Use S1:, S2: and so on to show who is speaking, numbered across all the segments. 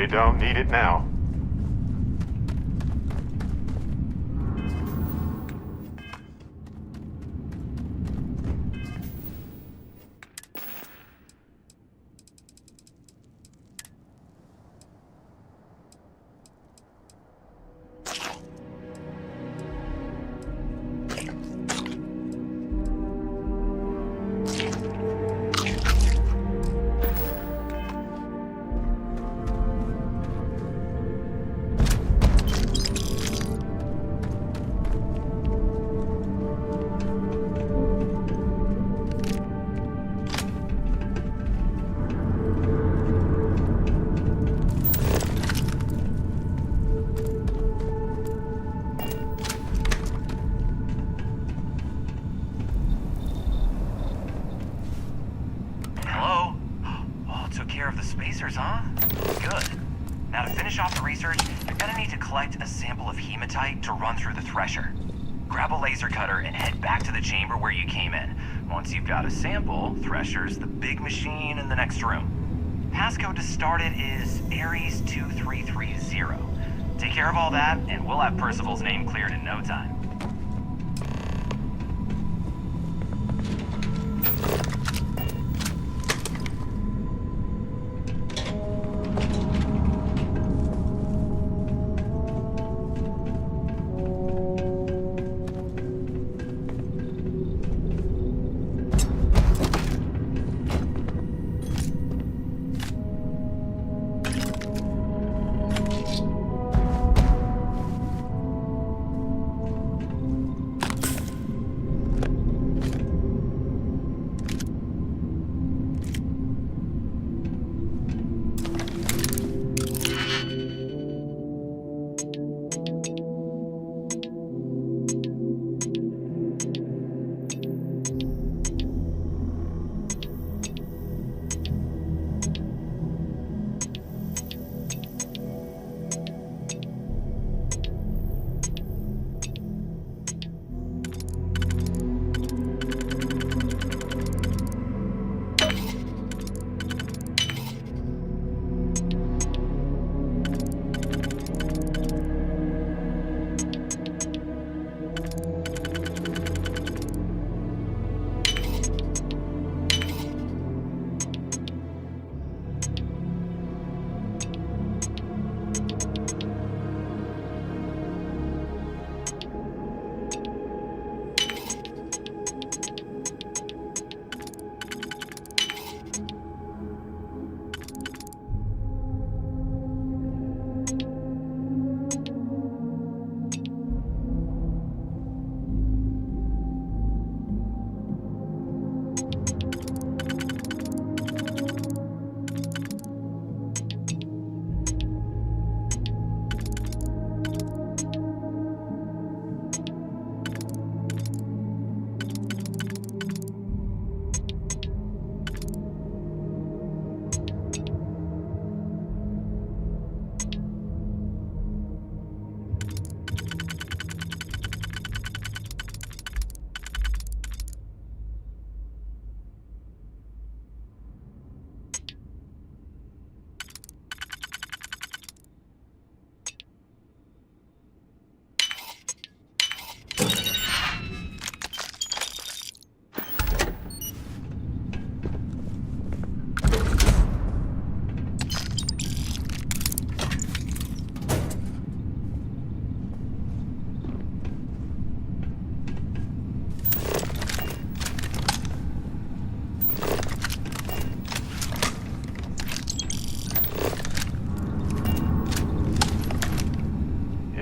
S1: don't need it now.
S2: Huh? Good. Now to finish off the research, you're gonna need to collect a sample of hematite to run through the thresher. Grab a laser cutter and head back to the chamber where you came in. Once you've got a sample, thresher's the big machine in the next room. Passcode to start it is Ares 2330. Take care of all that, and we'll have Percival's name cleared in no time.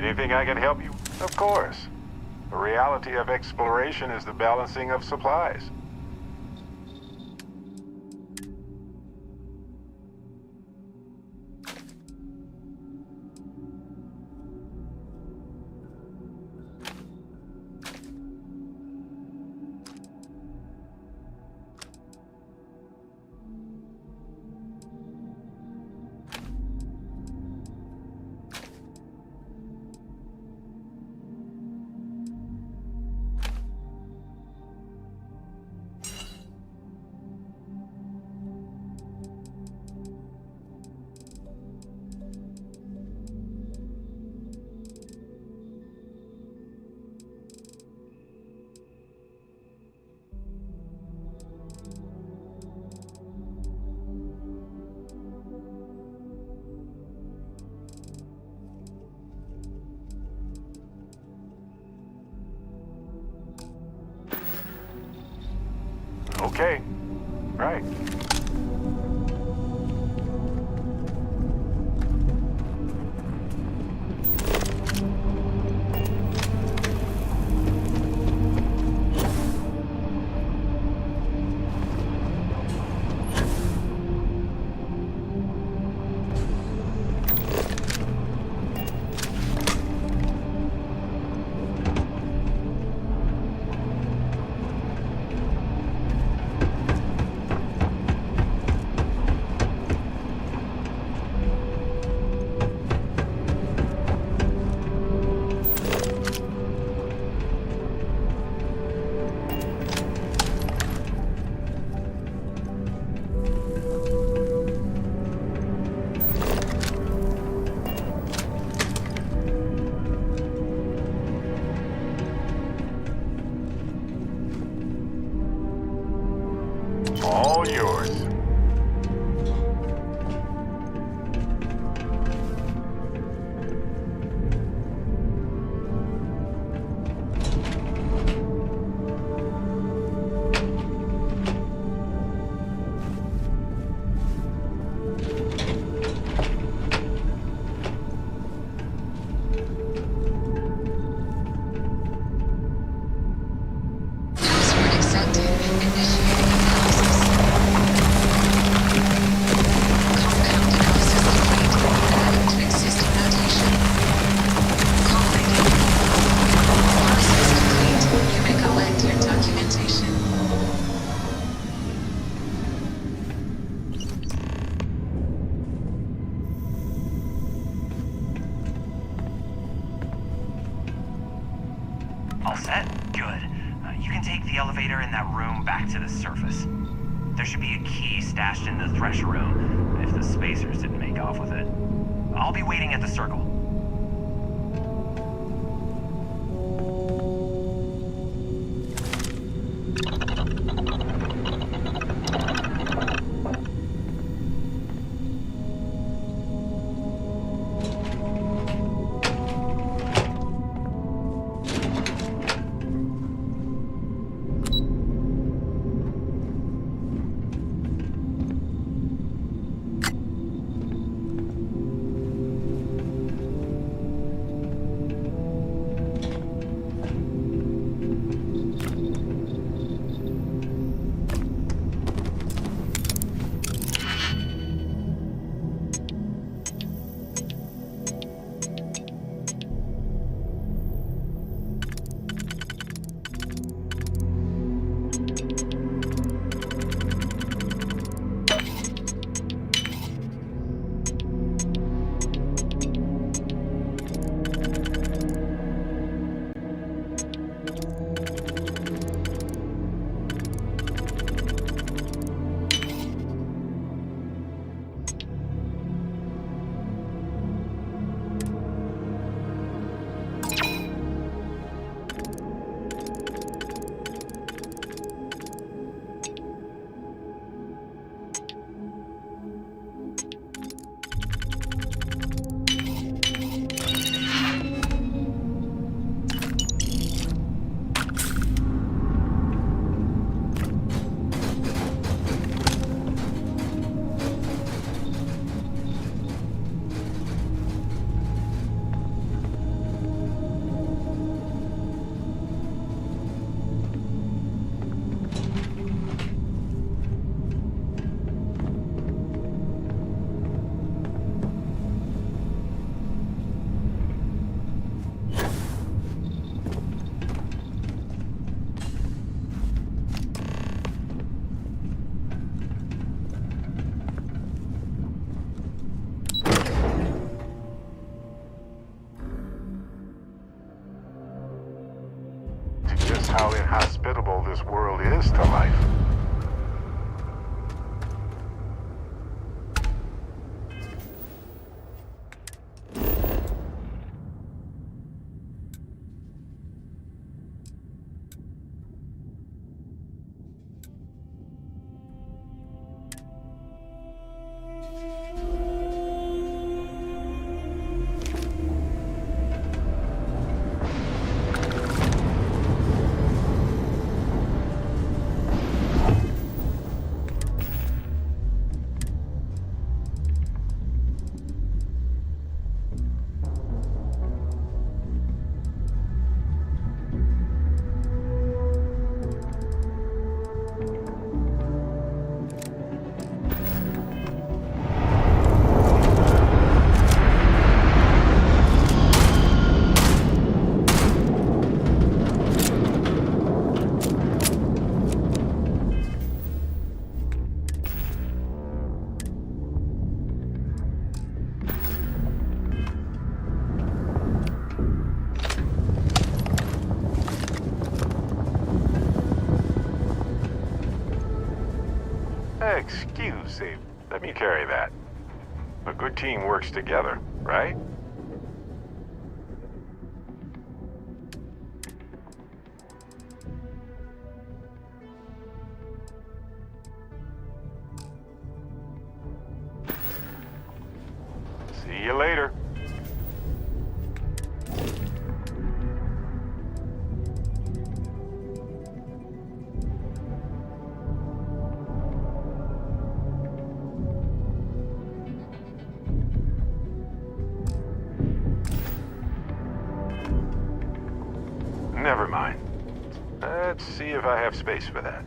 S2: Anything I can help you? Of course. The reality of exploration is the balancing of supplies.
S1: Okay. Right. All yours.
S3: Password accepted. Initiating analysis. Compound analysis complete. Adding to existing notation. Call ID. Process complete. You may collect your documentation.
S2: All set? Good. You can take the elevator in that room back to the surface. There should be a key stashed in the thresher room, if the spacers didn't make off with it. I'll be waiting at the circle.
S1: Just how inhospitable this world is to life. Excuse me. Let me carry that. A good team works together, right? See you later. Never mind. Let's see if I have space for that.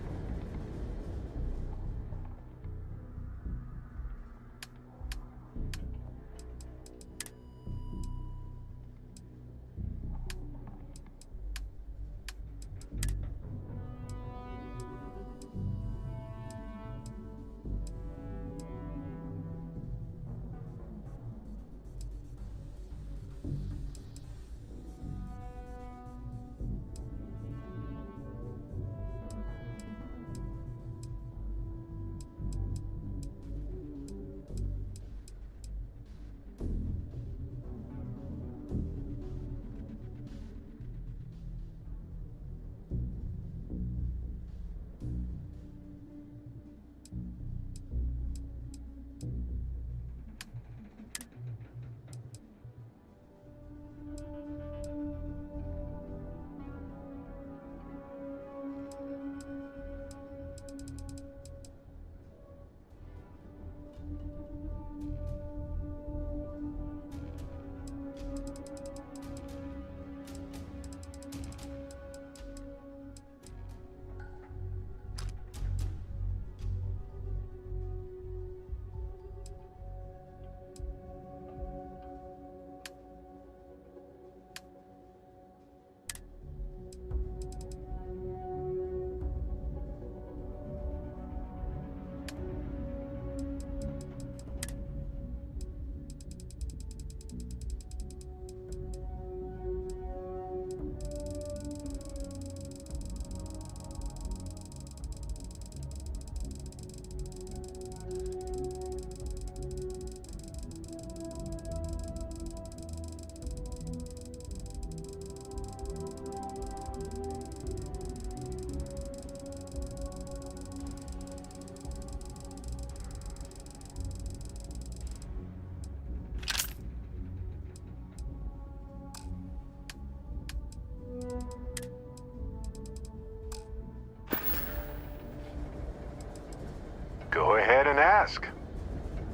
S1: Go ahead and ask.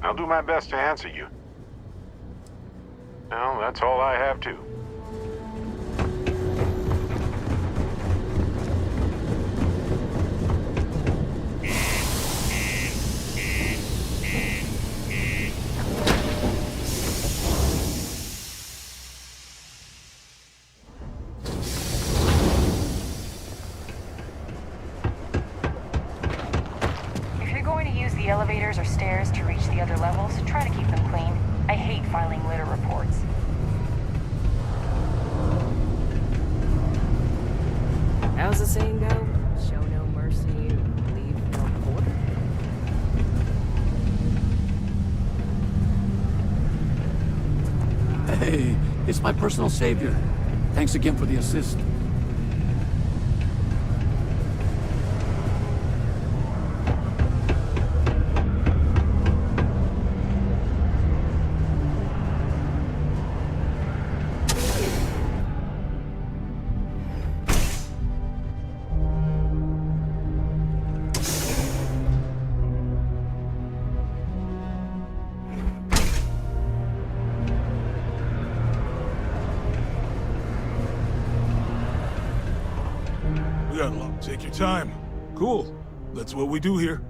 S1: I'll do my best to answer you. Well, that's all I have to.
S4: The elevators or stairs to reach the other levels, try to keep them clean. I hate filing litter reports.
S5: How's the saying go? Show no mercy, leave no quarter.
S6: Hey, it's my personal savior. Thanks again for the assist.
S7: Take your time. Cool. That's what we do here.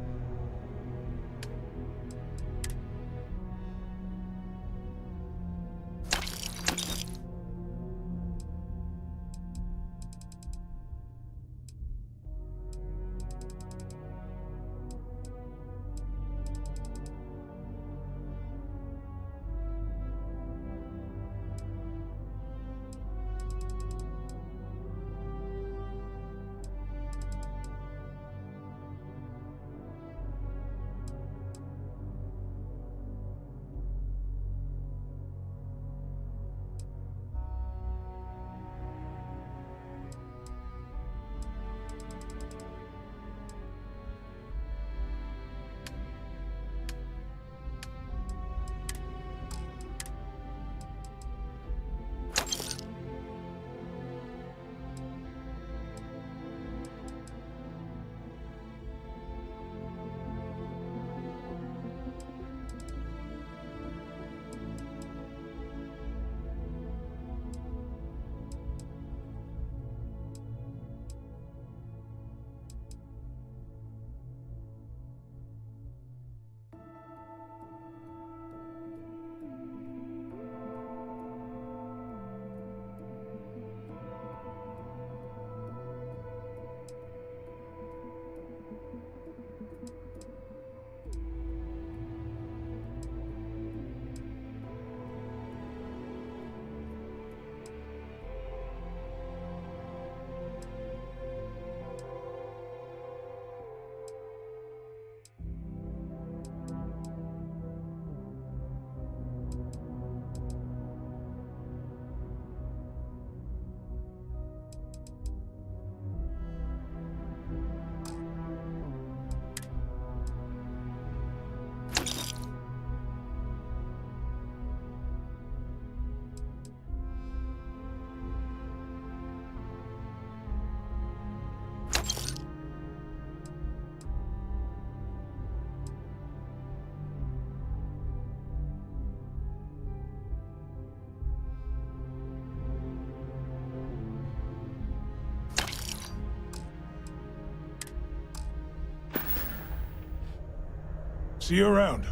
S7: See you around.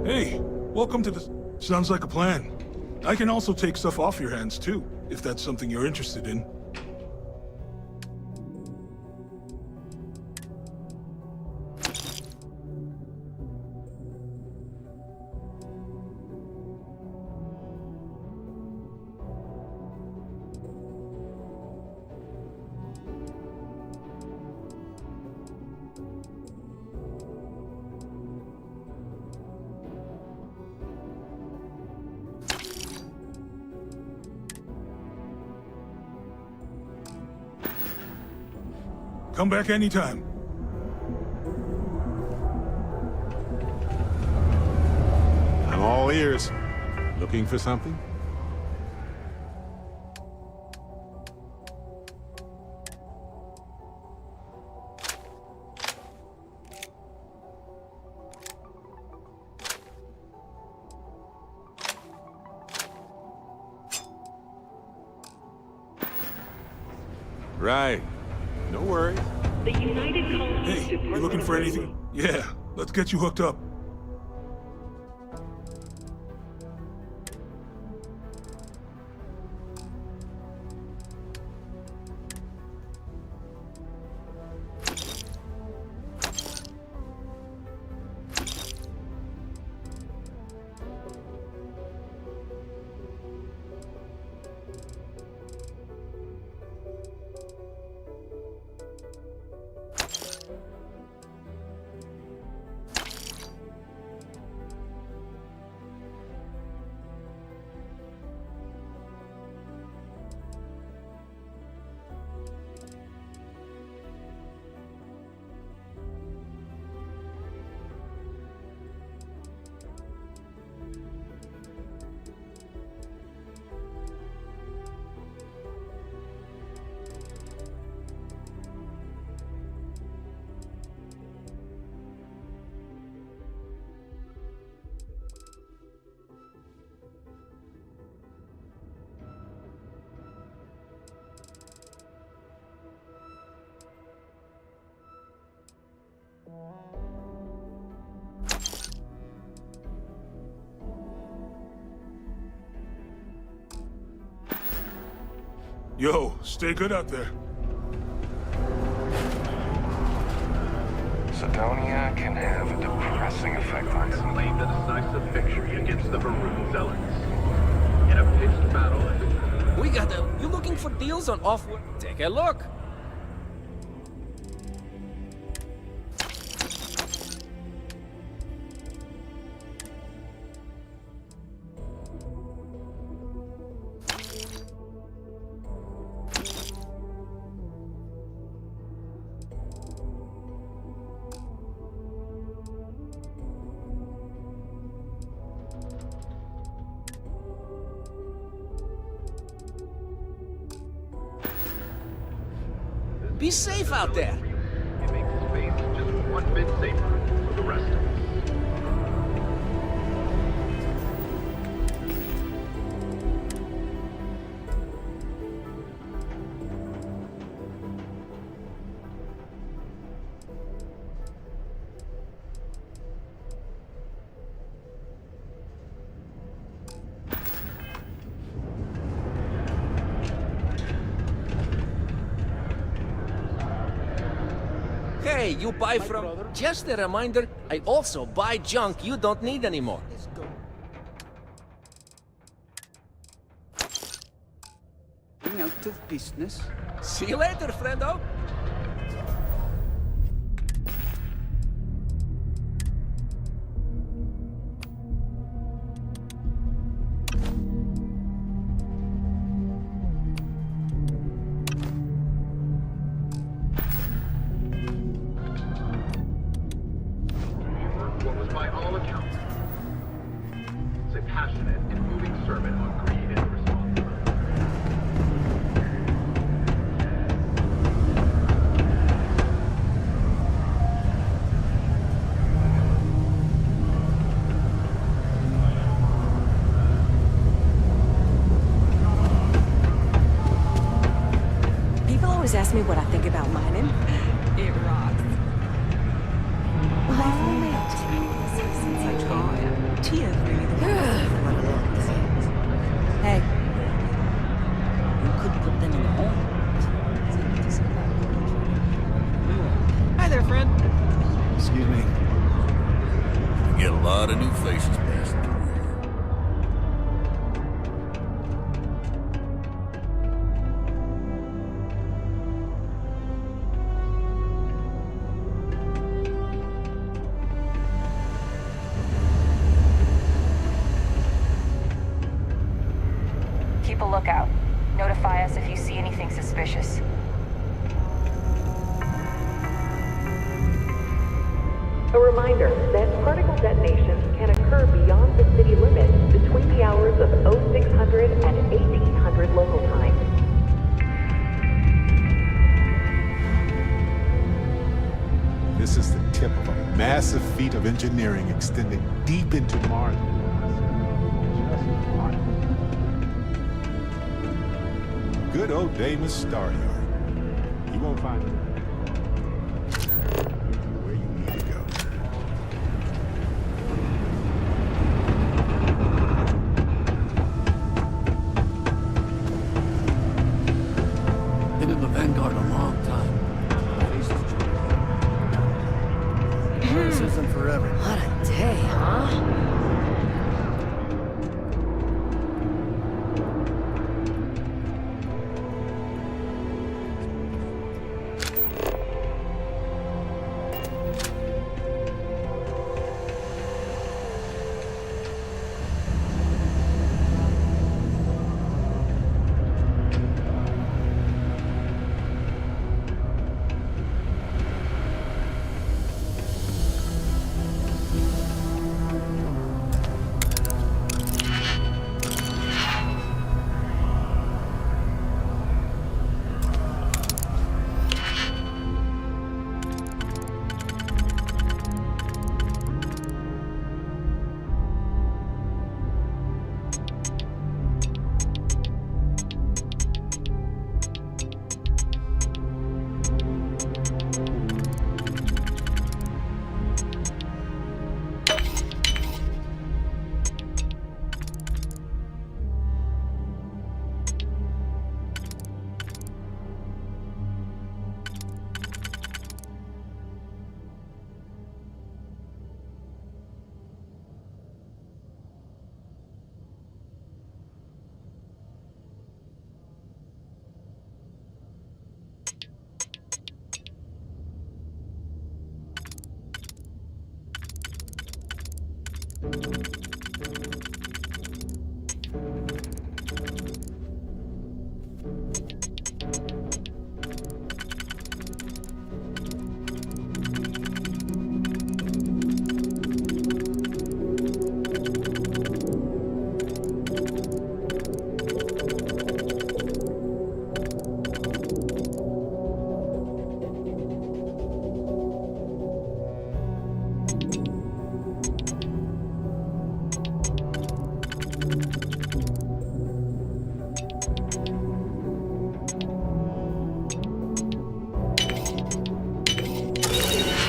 S7: Hey, welcome to the... Sounds like a plan. I can also take stuff off your hands, too, if that's something you're interested in. Come back anytime.
S8: I'm all ears. Looking for something? Right. No worries.
S9: The United Colonies
S7: Hey, you looking for anything? Yeah, let's get you hooked up. Yo, stay good out there.
S1: Sidonia can have a depressing effect on some.
S10: Claim the decisive victory against the Maroon Zealots. In a pitched battle,
S11: We got a... You looking for deals on off-world? Take a look. Be safe out there.
S10: it makes space just one bit safer for the rest of us.
S11: Hey, you buy from... Just a reminder, I also buy junk you don't need anymore.
S6: Out of business.
S11: See you later, friendo.
S5: always ask me what I think about mining. It rocks. I've only since I tried. Hey. You could put them in the home. Hi there, friend.
S8: Excuse me.
S6: You get a lot of new faces passing through here.
S4: Keep a lookout. Notify us if you see anything suspicious.
S9: A reminder that particle detonations can occur beyond the city limits between the hours of 0600 and 1800 local time.
S8: This is the tip of a massive feat of engineering extending deep into Mars. Good old Damus Star Yard. You won't find it where you need to go.
S6: Been in the Vanguard a long time. Faces change. This isn't forever.
S5: What a day, huh?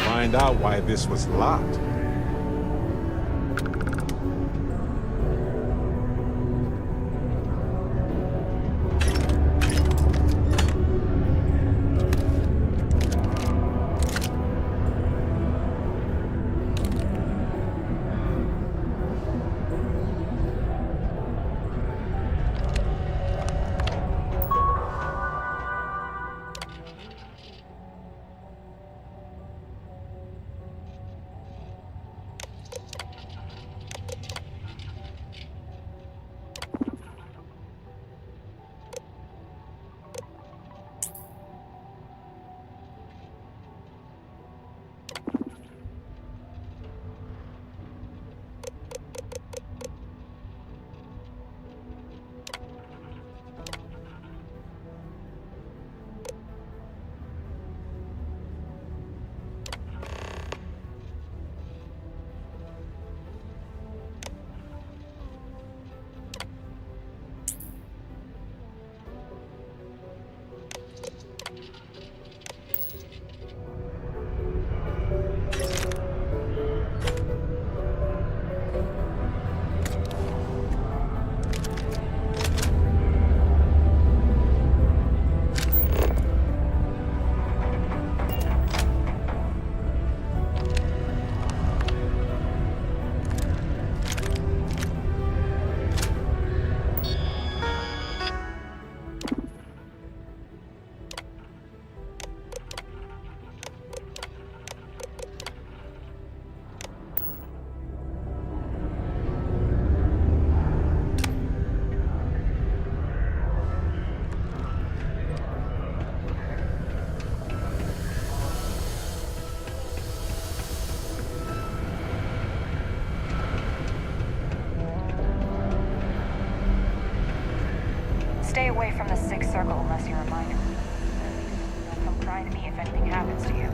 S8: Find out why this was locked.
S4: emergency reminder. At least don't come crying to me if anything happens to you.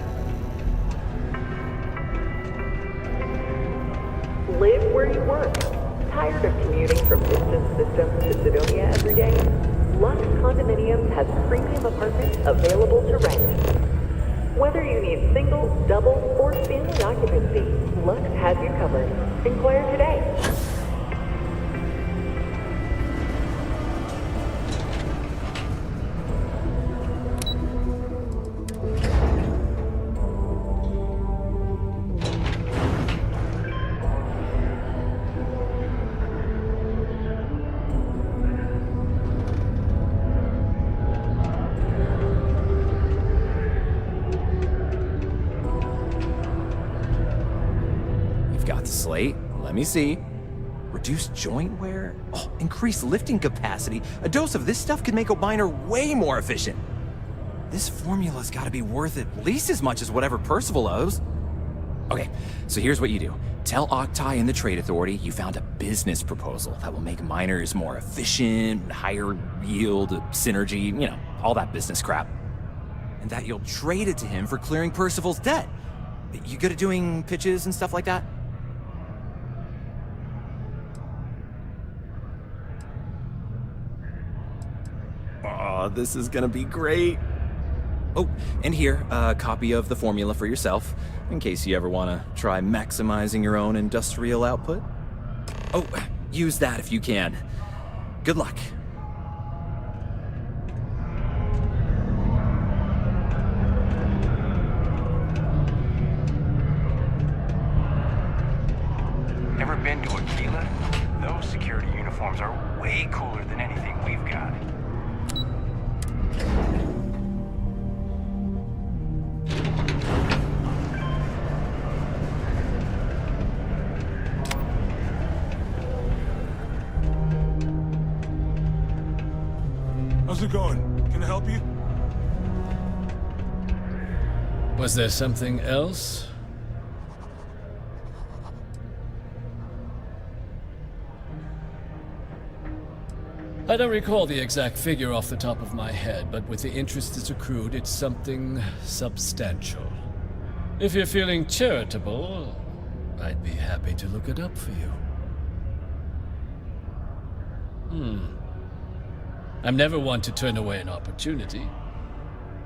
S9: Live where you work. Tired of commuting from distant systems to Sidonia every day? Lux Condominiums has premium apartments available to rent. Whether you need single, double, or family occupancy, Lux has you covered. Inquire today.
S2: Slate, let me see. Reduced joint wear? Oh, increased lifting capacity. A dose of this stuff could make a miner way more efficient. This formula's gotta be worth at least as much as whatever Percival owes. Okay, so here's what you do. Tell Octai and the Trade Authority you found a business proposal that will make miners more efficient, higher yield, synergy, you know, all that business crap. And that you'll trade it to him for clearing Percival's debt. You good at doing pitches and stuff like that? Oh, this is gonna be great. Oh, and here, a copy of the formula for yourself, in case you ever want to try maximizing your own industrial output. Oh, use that if you can. Good luck.
S12: Ever been to Aquila? Those security uniforms are way cooler than anything we've got.
S7: How's it going? Can I help you?
S6: Was there something else? I don't recall the exact figure off the top of my head, but with the interest it's accrued, it's something substantial. If you're feeling charitable, I'd be happy to look it up for you. I'm never one to turn away an opportunity,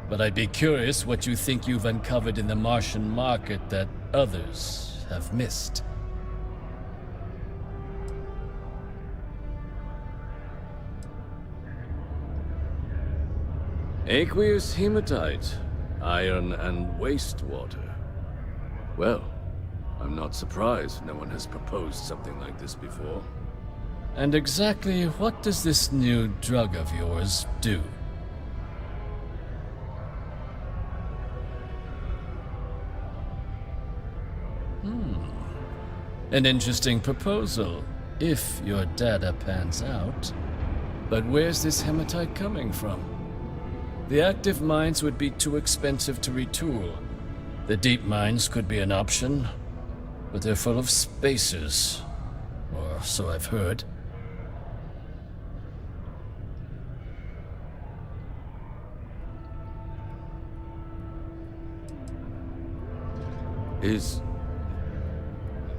S6: but I'd be curious what you think you've uncovered in the Martian market that others have missed. Aqueous hematite, iron and wastewater. Well, I'm not surprised no one has proposed something like this before. And exactly what does this new drug of yours do? An interesting proposal, if your data pans out. But where's this hematite coming from? The active mines would be too expensive to retool. The deep mines could be an option, but they're full of spacers, or so I've heard.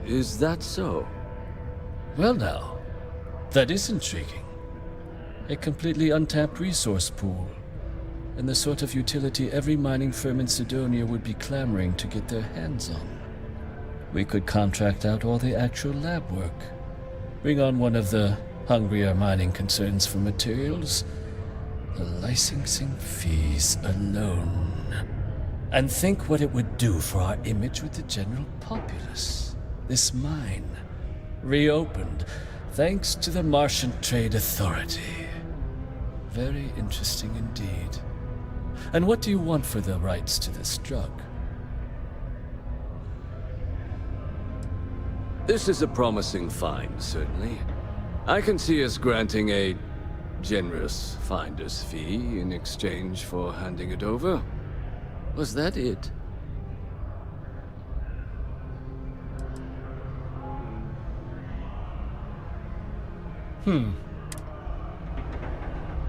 S6: Is that so? Well now, that is intriguing. A completely untapped resource pool, and the sort of utility every mining firm in Sidonia would be clamoring to get their hands on. We could contract out all the actual lab work, bring on one of the hungrier mining concerns for materials, the licensing fees alone. And think what it would do for our image with the general populace. This mine, reopened thanks to the Martian Trade Authority. Very interesting indeed. And what do you want for the rights to this drug? This is a promising find, certainly. I can see us granting a generous finder's fee in exchange for handing it over. Was that it?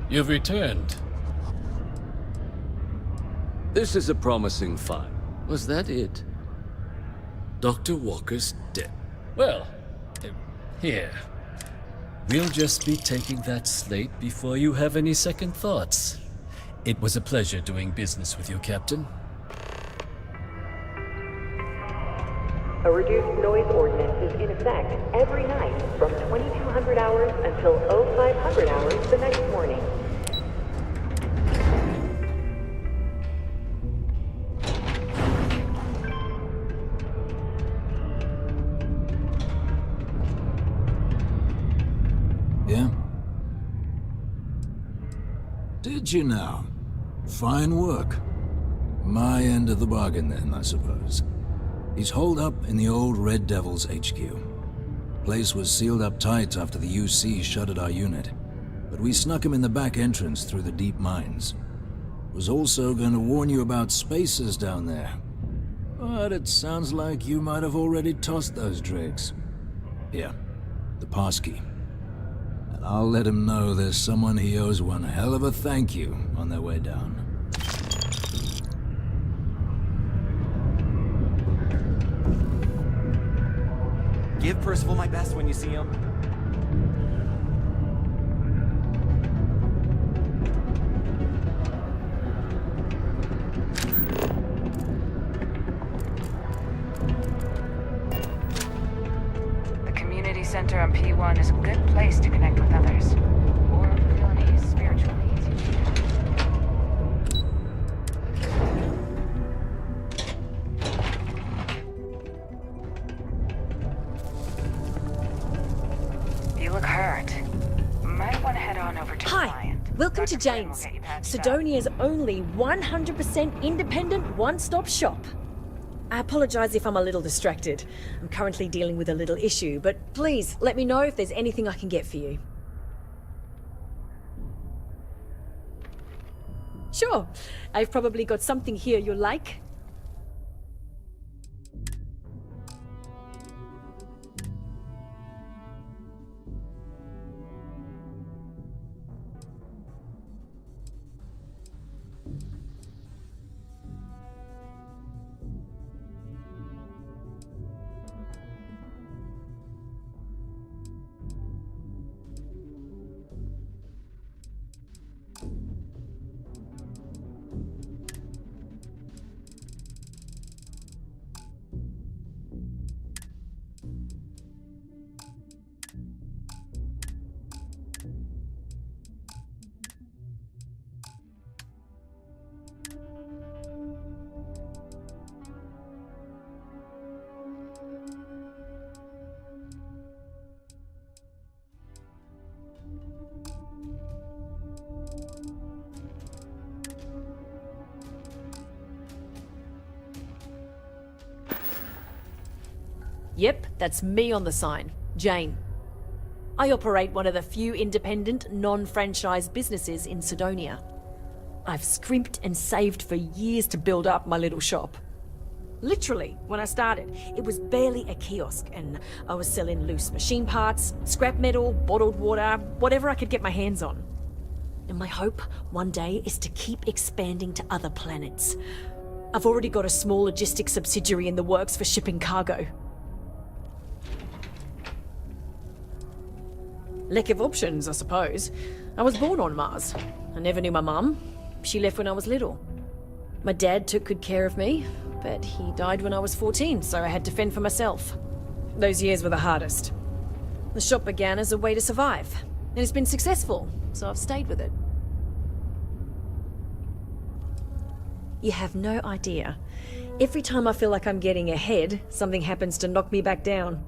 S6: You've returned. This is a promising find. Was that it? Dr. Walker's dead. Well, here. We'll just be taking that slate before you have any second thoughts. It was a pleasure doing business with you, Captain.
S9: A reduced noise ordinance is in effect every night from 2200 hours until 0500 hours the next morning.
S13: Yeah? Did you now? Fine work. My end of the bargain then, I suppose. He's holed up in the old Red Devil's HQ. Place was sealed up tight after the UC shuttered our unit, but we snuck him in the back entrance through the deep mines. Was also going to warn you about spacers down there, but it sounds like you might have already tossed those dregs. Here, the passkey. And I'll let him know there's someone he owes one hell of a thank you on their way down.
S2: Give Percival my best when you see him.
S4: The community center on P1 is a good place to connect with others. Or fill any spiritual needs you need. You look hurt. Might want to head on over to the
S14: Hi,
S4: client.
S14: welcome to
S4: Dr. Flynn will
S14: Jane's,
S4: get you patched up.
S14: Sidonia's only 100% independent one-stop shop. I apologize if I'm a little distracted. I'm currently dealing with a little issue, but please let me know if there's anything I can get for you. Sure, I've probably got something here you'll like. Yep, that's me on the sign, Jane. I operate one of the few independent, non-franchise businesses in Sidonia. I've scrimped and saved for years to build up my little shop. Literally, when I started, it was barely a kiosk, and I was selling loose machine parts, scrap metal, bottled water, whatever I could get my hands on. And my hope one day is to keep expanding to other planets. I've already got a small logistics subsidiary in the works for shipping cargo. Lack of options, I suppose. I was born on Mars. I never knew my mum. She left when I was little. My dad took good care of me, but he died when I was 14, so I had to fend for myself. Those years were the hardest. The shop began as a way to survive, and it's been successful, so I've stayed with it. You have no idea. Every time I feel like I'm getting ahead, something happens to knock me back down.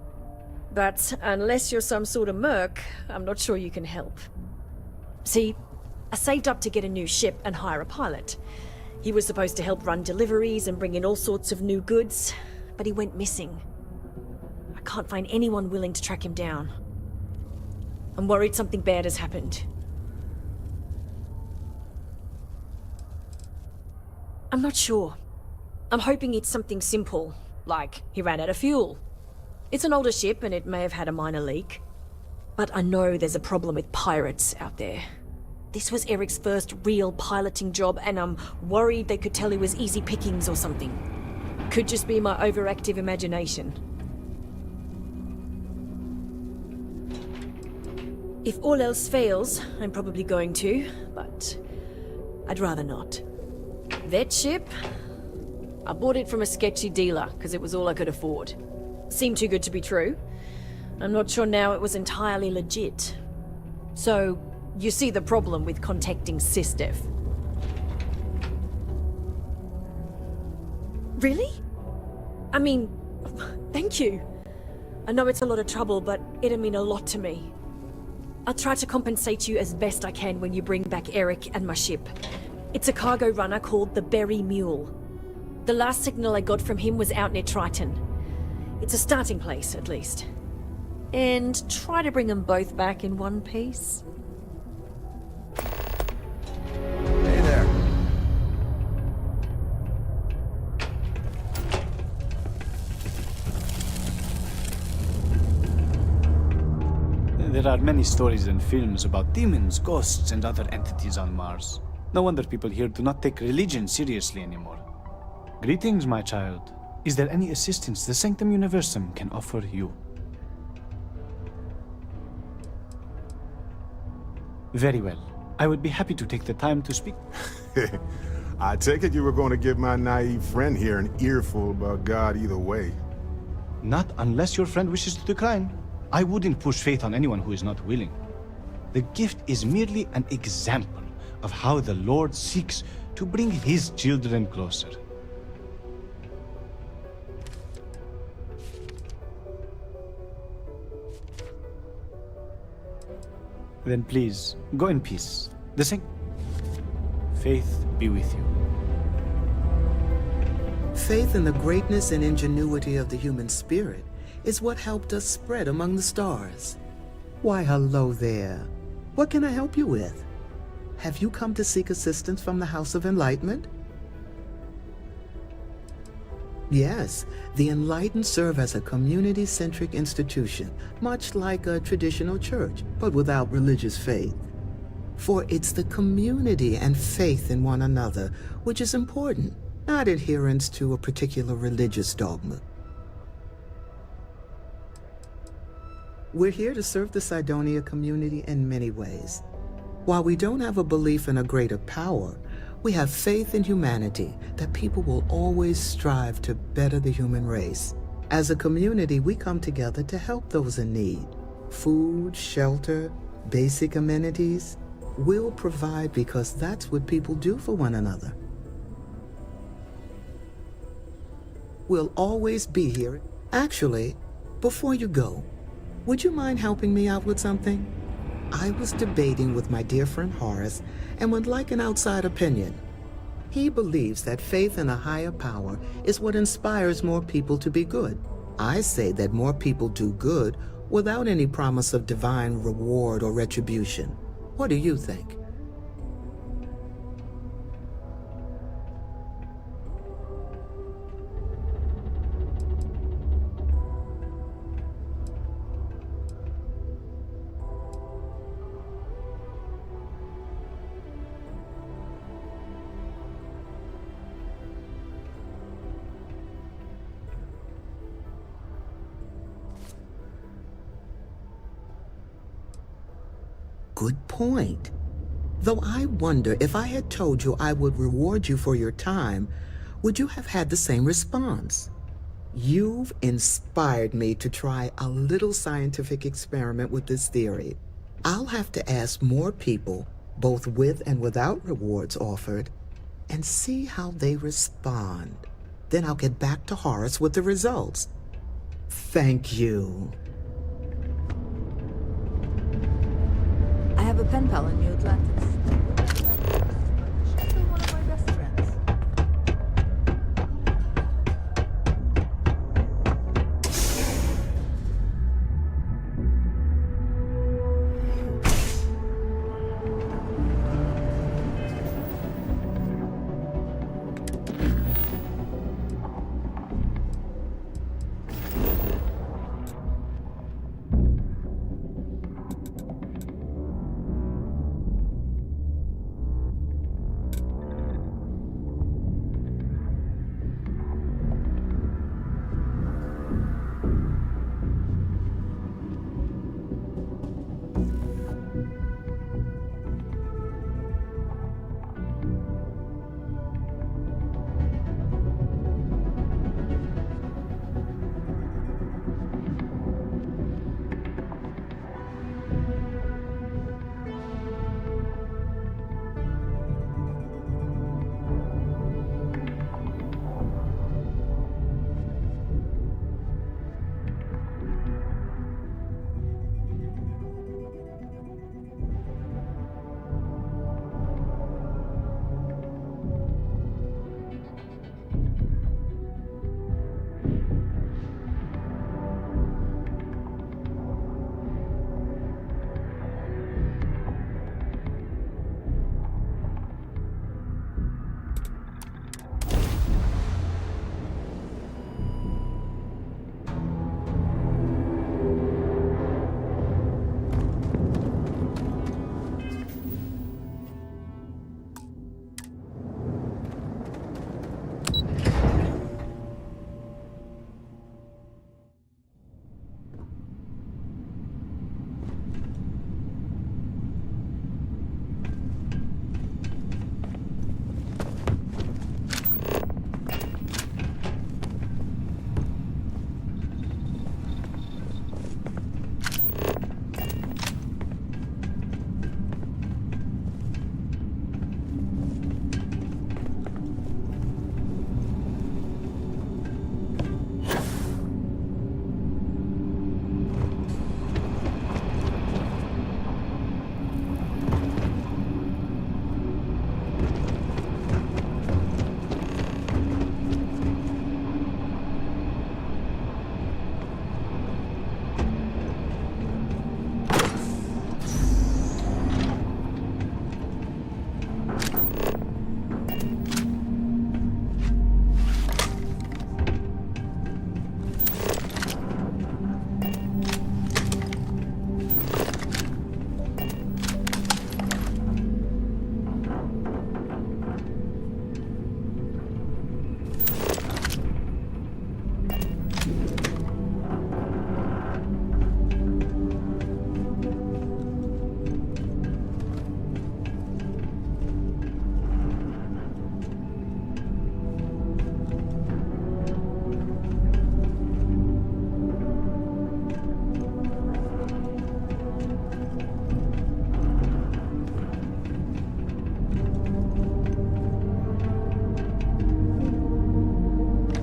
S14: But unless you're some sort of merc, I'm not sure you can help. See, I saved up to get a new ship and hire a pilot. He was supposed to help run deliveries and bring in all sorts of new goods, but he went missing. I can't find anyone willing to track him down. I'm worried something bad has happened. I'm not sure. I'm hoping it's something simple, like he ran out of fuel. It's an older ship and it may have had a minor leak. But I know there's a problem with pirates out there. This was Eric's first real piloting job, and I'm worried they could tell he was easy pickings or something. Could just be my overactive imagination. If all else fails, I'm probably going to, but I'd rather not. That ship? I bought it from a sketchy dealer, because it was all I could afford. Seemed too good to be true. I'm not sure now it was entirely legit. So, you see the problem with contacting SysDev. Really? I mean, thank you. I know it's a lot of trouble, but it'll mean a lot to me. I'll try to compensate you as best I can when you bring back Eric and my ship. It's a cargo runner called the Berry Mule. The last signal I got from him was out near Triton. It's a starting place, at least. And try to bring them both back in one piece.
S15: Hey there.
S16: There are many stories and films about demons, ghosts, and other entities on Mars. No wonder people here do not take religion seriously anymore. Greetings, my child. Is there any assistance the Sanctum Universum can offer you? Very well. I would be happy to take the time to speak.
S8: I take it you were going to give my naive friend here an earful about God either way.
S16: Not unless your friend wishes to decline. I wouldn't push faith on anyone who is not willing. The gift is merely an example of how the Lord seeks to bring his children closer. Then please, go in peace. Faith be with you.
S17: Faith in the greatness and ingenuity of the human spirit is what helped us spread among the stars. Why, hello there. What can I help you with? Have you come to seek assistance from the House of Enlightenment? Yes, the Enlightened serve as a community-centric institution, much like a traditional church, but without religious faith. For it's the community and faith in one another which is important, not adherence to a particular religious dogma. We're here to serve the Cydonia community in many ways. While we don't have a belief in a greater power, we have faith in humanity that people will always strive to better the human race. As a community, we come together to help those in need. Food, shelter, basic amenities. We'll provide because that's what people do for one another. We'll always be here. Actually, before you go, would you mind helping me out with something? I was debating with my dear friend Horace and would like an outside opinion. He believes that faith in a higher power is what inspires more people to be good. I say that more people do good without any promise of divine reward or retribution. What do you think? Good point. Though I wonder if I had told you I would reward you for your time, would you have had the same response? You've inspired me to try a little scientific experiment with this theory. I'll have to ask more people, both with and without rewards offered, and see how they respond. Then I'll get back to Horace with the results. Thank you.
S18: I have a pen pal in New Atlantis. She's one of my best friends.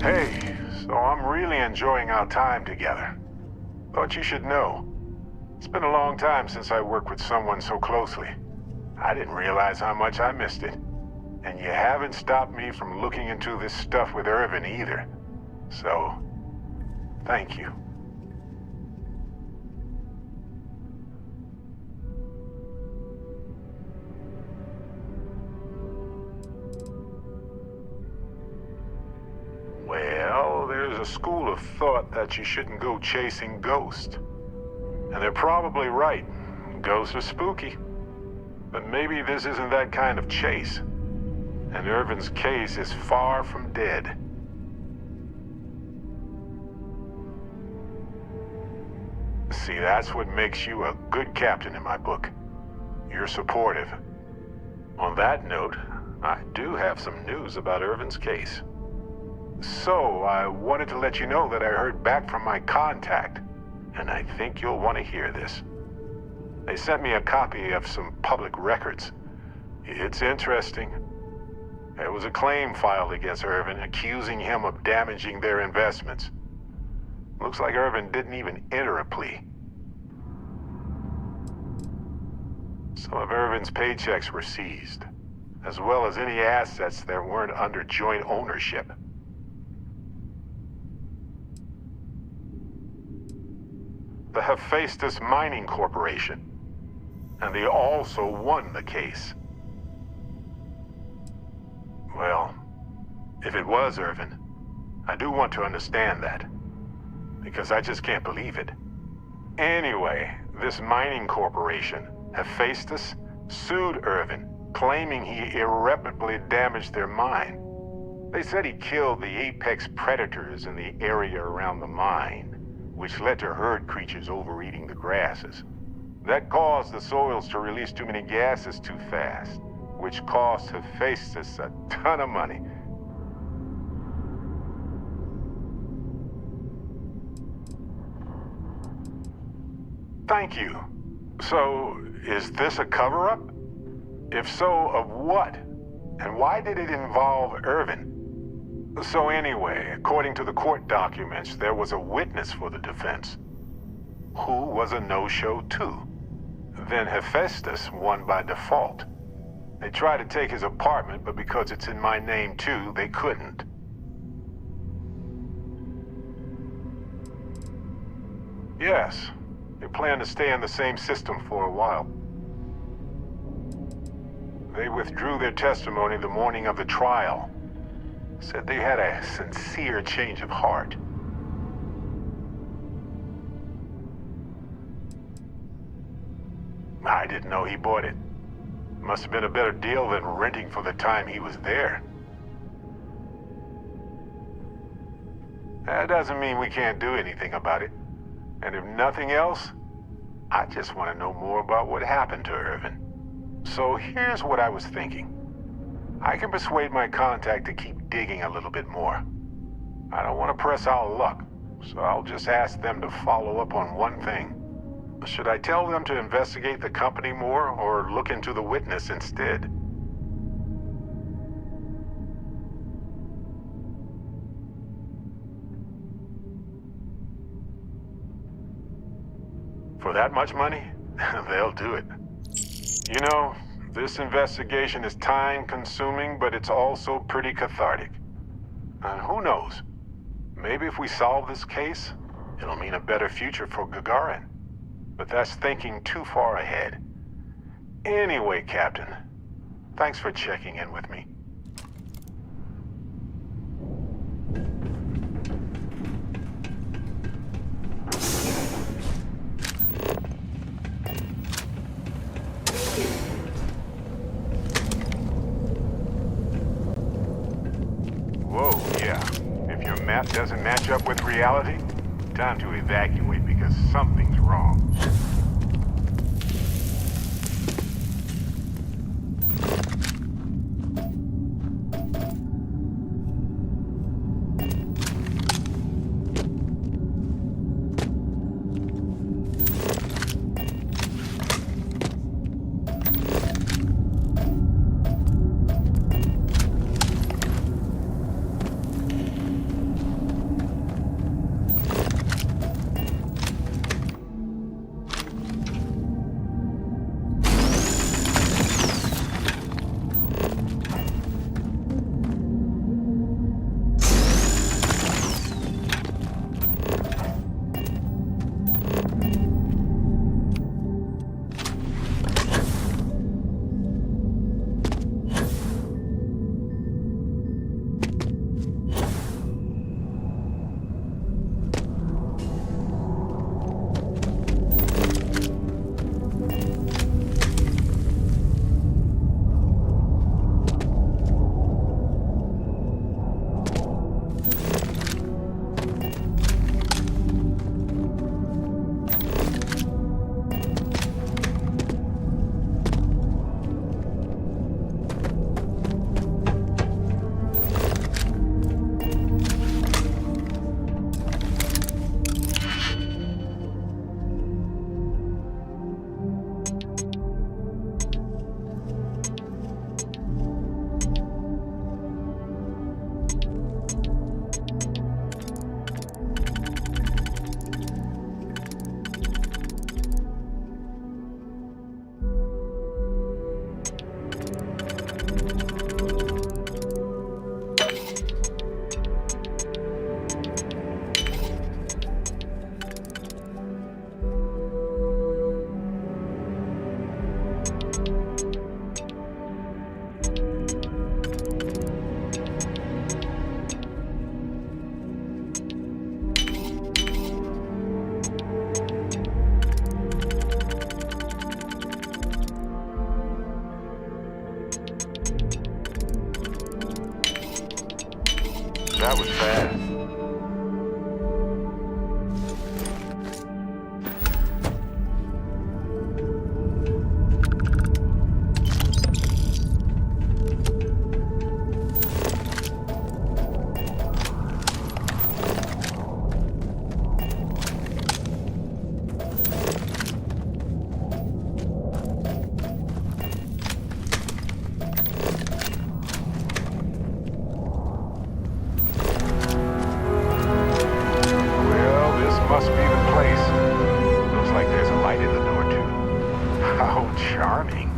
S1: Hey, so I'm really enjoying our time together. Thought you should know. It's been a long time since I worked with someone so closely. I didn't realize how much I missed it. And you haven't stopped me from looking into this stuff with Irvin either. So, thank you. Well, there's a school of thought that you shouldn't go chasing ghosts. And they're probably right. Ghosts are spooky. But maybe this isn't that kind of chase. And Irvin's case is far from dead. See, that's what makes you a good captain in my book. You're supportive. On that note, I do have some news about Irvin's case. So, I wanted to let you know that I heard back from my contact, and I think you'll want to hear this. They sent me a copy of some public records. It's interesting. There was a claim filed against Irvin accusing him of damaging their investments. Looks like Irvin didn't even enter a plea. Some of Irvin's paychecks were seized, as well as any assets that weren't under joint ownership. The Hephaestus Mining Corporation, and they also won the case. Well, if it was Irvin, I do want to understand that, because I just can't believe it. Anyway, this mining corporation, Hephaestus, sued Irvin, claiming he irreparably damaged their mine. They said he killed the apex predators in the area around the mine, which led to herd creatures overeating the grasses. That caused the soils to release too many gases too fast, which cost Hephaestus a ton of money. Thank you. So, is this a cover-up? If so, of what? And why did it involve Irvin? So anyway, according to the court documents, there was a witness for the defense, who was a no-show too. Then Hephaestus won by default. They tried to take his apartment, but because it's in my name too, they couldn't. Yes, they plan to stay in the same system for a while. They withdrew their testimony the morning of the trial. Said they had a sincere change of heart. I didn't know he bought it. Must have been a better deal than renting for the time he was there. That doesn't mean we can't do anything about it. And if nothing else, I just want to know more about what happened to Irvin. So here's what I was thinking. I can persuade my contact to keep digging a little bit more. I don't want to press our luck, so I'll just ask them to follow up on one thing. Should I tell them to investigate the company more, or look into the witness instead? For that much money? They'll do it. You know, this investigation is time-consuming, but it's also pretty cathartic. And who knows? Maybe if we solve this case, it'll mean a better future for Gagarin. But that's thinking too far ahead. Anyway, Captain, thanks for checking in with me. Whoa, yeah. If your map doesn't match up with reality, time to evacuate because something's wrong. That was fast. Must be the place. Looks like there's a light in the door, too. How charming.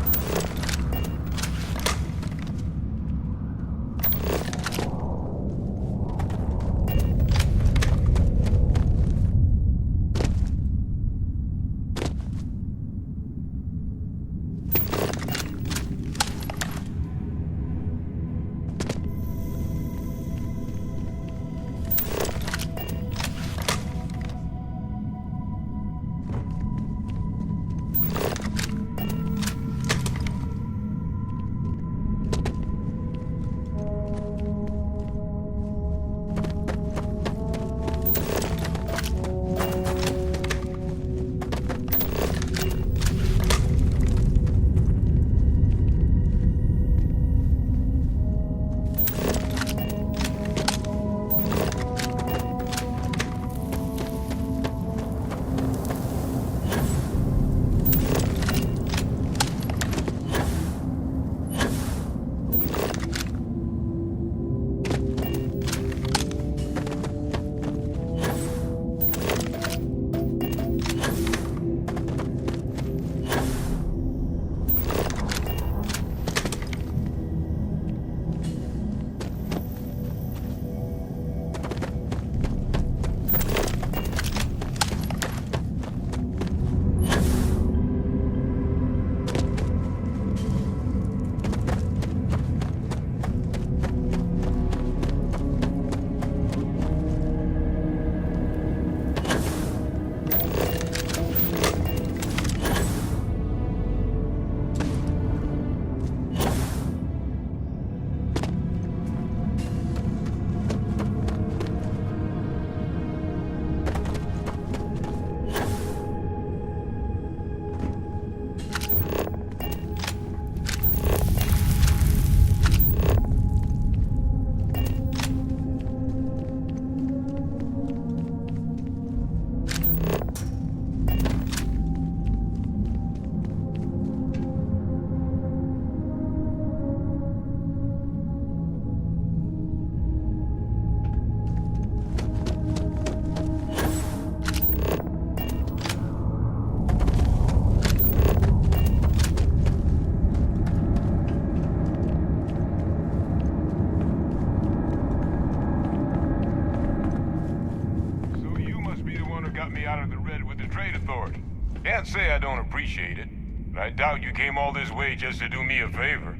S19: Can't say I don't appreciate it, but I doubt you came all this way just to do me a favor.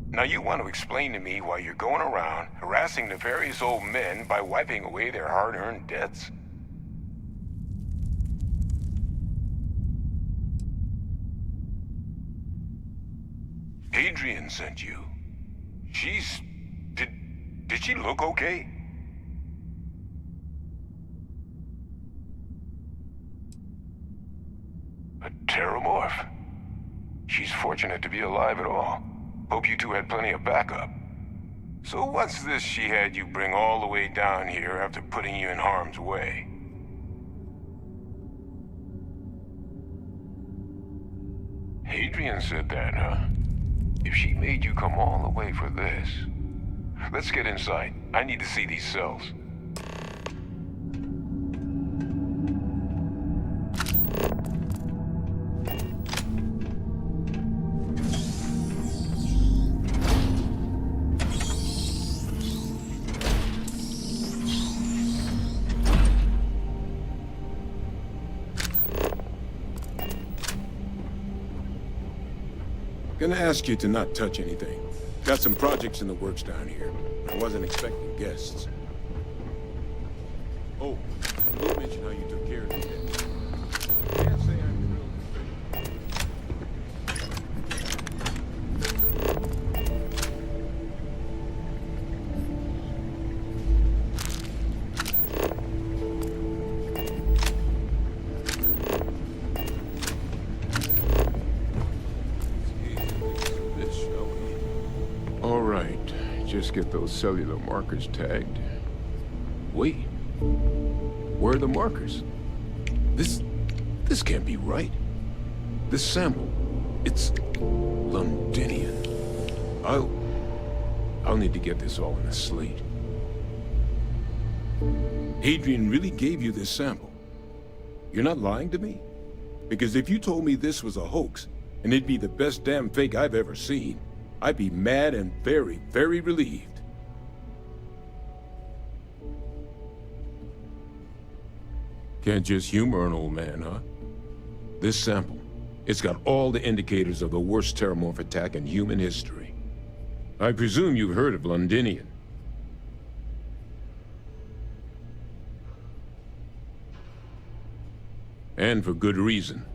S19: Now you want to explain to me why you're going around harassing nefarious old men by wiping away their hard-earned debts? Adrian sent you. She's... Did she look okay? A terramorph. She's fortunate to be alive at all. Hope you two had plenty of backup. So what's this she had you bring all the way down here after putting you in harm's way? Adrian said that, huh? If she made you come all the way for this? Let's get inside. I need to see these cells.
S1: Gonna ask you to not touch anything. Got some projects in the works down here. I wasn't expecting guests. Oh, we'll mention how you took care of it. Can't say I'm thrilled. All right, just get those cellular markers tagged. Wait, where are the markers? This can't be right. This sample, it's Londinian. I'll need to get this all in a slate. Adrian really gave you this sample. You're not lying to me? Because if you told me this was a hoax, and it'd be the best damn fake I've ever seen, I'd be mad and very, very relieved. Can't just humor an old man, huh? This sample, it's got all the indicators of the worst terramorph attack in human history. I presume you've heard of Londinian. And for good reason.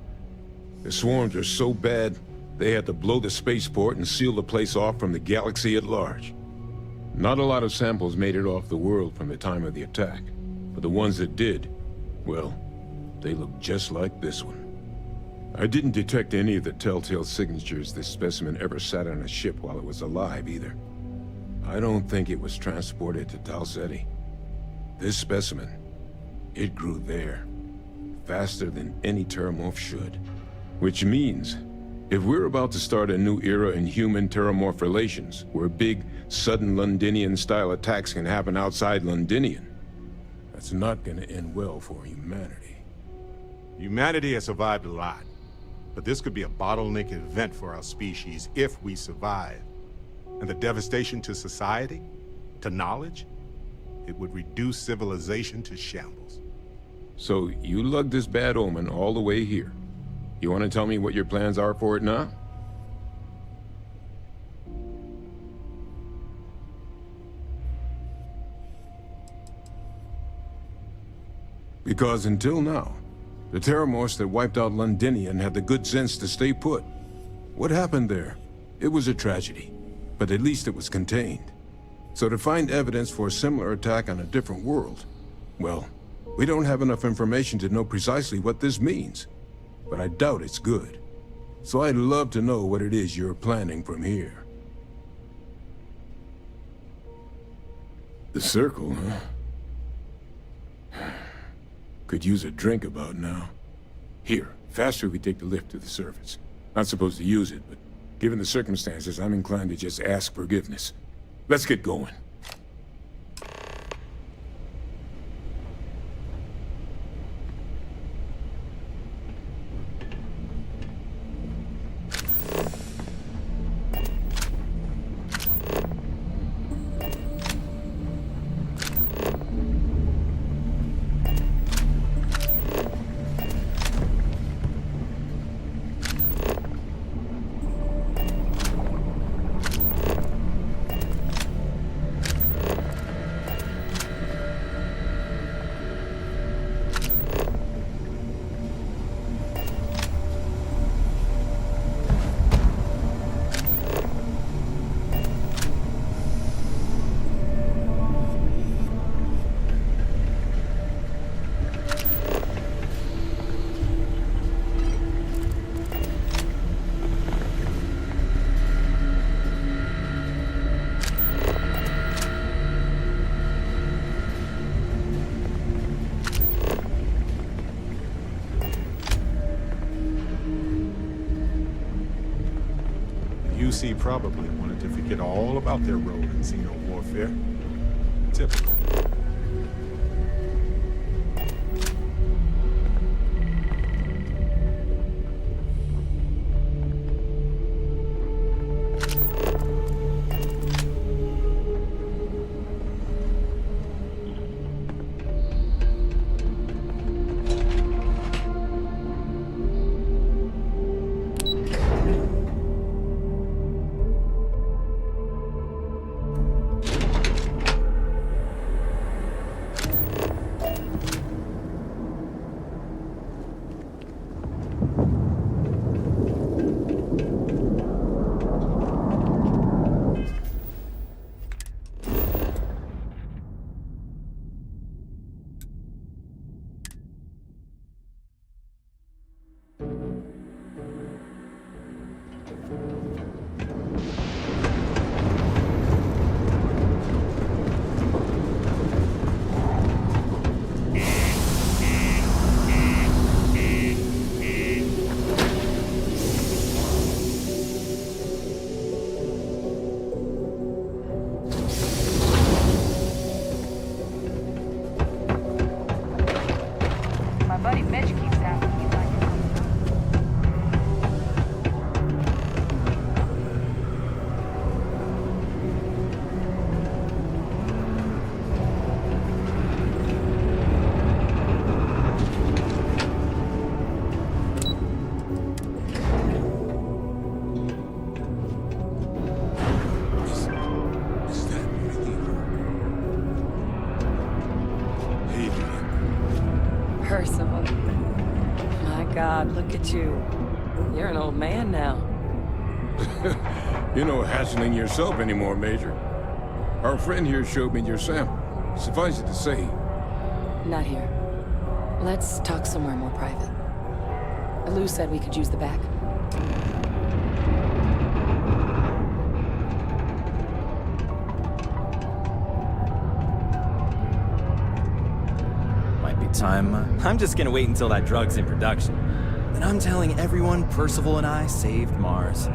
S1: The swarms are so bad, they had to blow the spaceport and seal the place off from the galaxy at large. Not a lot of samples made it off the world from the time of the attack, but the ones that did, well, they look just like this one. I didn't detect any of the telltale signatures this specimen ever sat on a ship while it was alive, either. I don't think it was transported to Talsetti. This specimen, it grew there, faster than any terramorph should. Which means, if we're about to start a new era in human-terramorph relations, where big, sudden Londinian-style attacks can happen outside Londinian, that's not gonna end well for humanity.
S8: Humanity has survived a lot, but this could be a bottleneck event for our species if we survive. And the devastation to society, to knowledge, it would reduce civilization to shambles.
S1: So you lugged this bad omen all the way here. You want to tell me what your plans are for it now? Because until now, the terramorphs that wiped out Londinian had the good sense to stay put. What happened there? It was a tragedy, but at least it was contained. So to find evidence for a similar attack on a different world, well, we don't have enough information to know precisely what this means. But I doubt it's good. So I'd love to know what it is you're planning from here. The circle, huh? Could use a drink about now. Here, faster we take the lift to the surface. Not supposed to use it, but given the circumstances, I'm inclined to just ask forgiveness. Let's get going.
S8: GC probably wanted to forget all about their role in Xeno warfare. Typical.
S5: Percival. My God, look at you. You're an old man now.
S19: You're no hassling yourself anymore, Major. Our friend here showed me your sample. Suffice it to say...
S5: Not here. Let's talk somewhere more private. Lou said we could use the back.
S20: Time. I'm just gonna wait until that drug's in production. Then I'm telling everyone Percival and I saved Mars.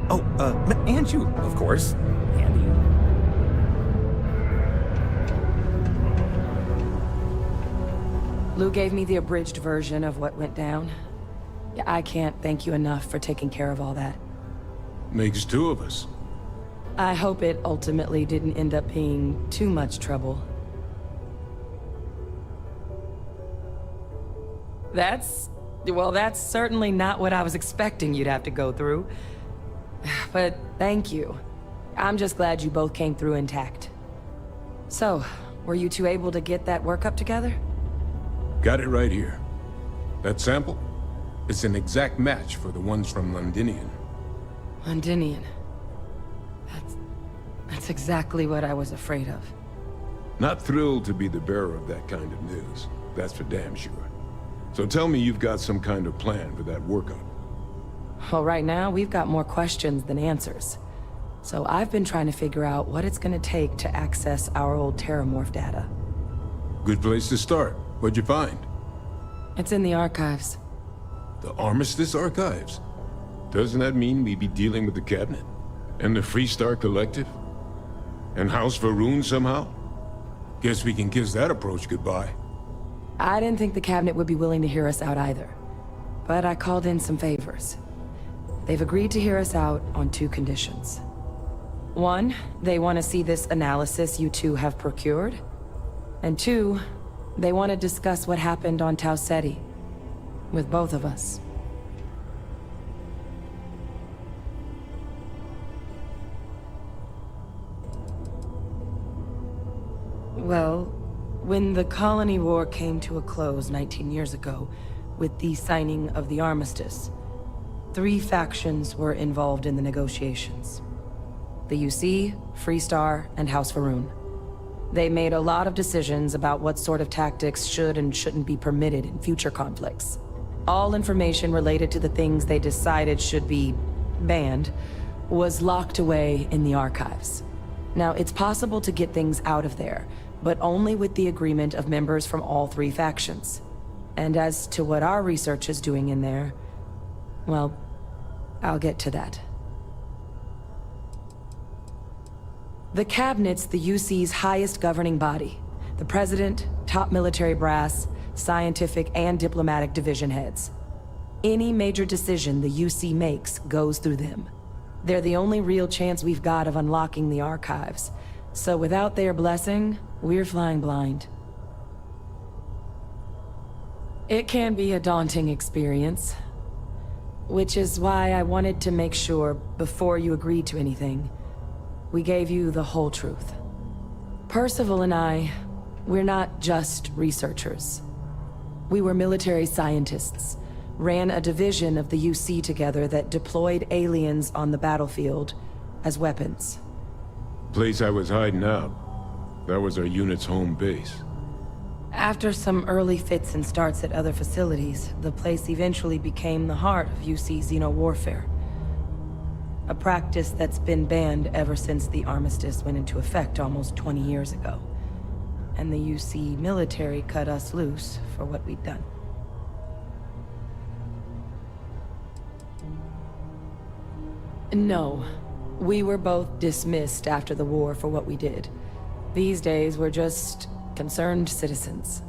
S20: Oh, and you, of course. And you.
S5: Lou gave me the abridged version of what went down. I can't thank you enough for taking care of all that.
S19: Makes two of us.
S5: I hope it ultimately didn't end up being too much trouble. That's certainly not what I was expecting you'd have to go through. But thank you. I'm just glad you both came through intact. So, were you two able to get that workup together?
S19: Got it right here. That sample? It's an exact match for the ones from Londinian.
S5: Londinian. That's exactly what I was afraid of.
S19: Not thrilled to be the bearer of that kind of news. That's for damn sure. So tell me you've got some kind of plan for that workup.
S5: Well, right now, we've got more questions than answers. So I've been trying to figure out what it's gonna take to access our old Terramorph data.
S19: Good place to start. What'd you find?
S5: It's in the archives.
S19: The Armistice Archives? Doesn't that mean we'd be dealing with the Cabinet? And the Freestar Collective? And House Varun somehow? Guess we can kiss that approach goodbye.
S5: I didn't think the Cabinet would be willing to hear us out either. But I called in some favors. They've agreed to hear us out on 2 conditions. 1, they want to see this analysis you two have procured. And 2, they want to discuss what happened on Tau Ceti. With both of us. Well, when the Colony War came to a close 19 years ago, with the signing of the armistice, 3 factions were involved in the negotiations. The UC, Freestar, and House Varun. They made a lot of decisions about what sort of tactics should and shouldn't be permitted in future conflicts. All information related to the things they decided should be banned was locked away in the archives. Now, it's possible to get things out of there, but only with the agreement of members from all 3 factions. And as to what our research is doing in there, well, I'll get to that. The Cabinet's the UC's highest governing body. The President, top military brass, scientific and diplomatic division heads. Any major decision the UC makes goes through them. They're the only real chance we've got of unlocking the archives. So without their blessing, we're flying blind. It can be a daunting experience. Which is why I wanted to make sure, before you agreed to anything, we gave you the whole truth. Percival and I, we're not just researchers. We were military scientists, ran a division of the UC together that deployed aliens on the battlefield as weapons.
S1: Place I was hiding out. That was our unit's home base.
S5: After some early fits and starts at other facilities, the place eventually became the heart of UC xeno-warfare. A practice that's been banned ever since the armistice went into effect almost 20 years ago. And the UC military cut us loose for what we'd done. No. We were both dismissed after the war for what we did. These days, we're just concerned citizens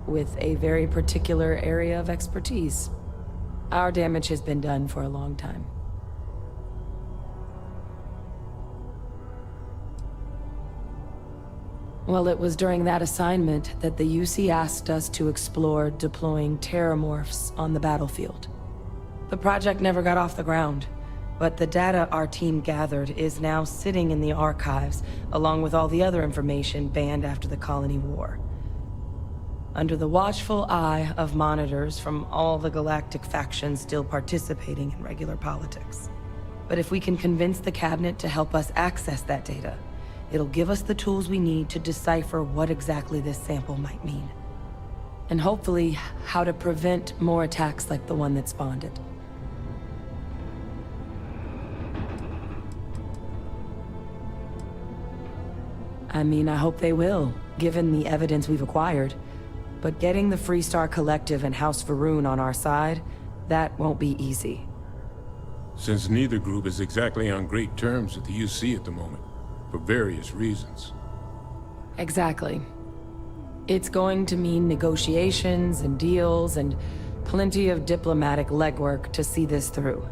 S5: with a very particular area of expertise. Our damage has been done for a long time. Well, it was during that assignment that the UC asked us to explore deploying terramorphs on the battlefield. The project never got off the ground, but the data our team gathered is now sitting in the archives, along with all the other information banned after the Colony War. Under the watchful eye of monitors from all the galactic factions still participating in regular politics. But if we can convince the Cabinet to help us access that data, it'll give us the tools we need to decipher what exactly this sample might mean. And hopefully, how to prevent more attacks like the one that spawned it. I mean, I hope they will, given the evidence we've acquired. But getting the Freestar Collective and House Varun on our side, that won't be easy.
S1: Since neither group is exactly on great terms with the UC at the moment, for various reasons.
S5: Exactly. It's going to mean negotiations and deals and plenty of diplomatic legwork to see this through.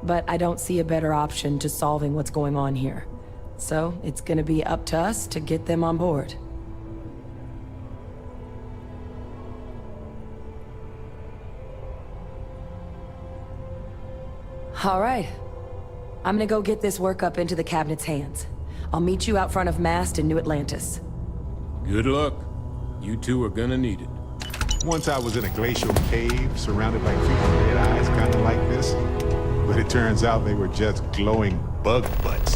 S5: But I don't see a better option to solving what's going on here. So it's gonna be up to us to get them on board. All right. I'm gonna go get this work up into the Cabinet's hands. I'll meet you out front of Mast in New Atlantis.
S1: Good luck. You two are gonna need it.
S8: Once I was in a glacial cave surrounded by creepy red eyes, kind of like this. But it turns out they were just glowing bug butts.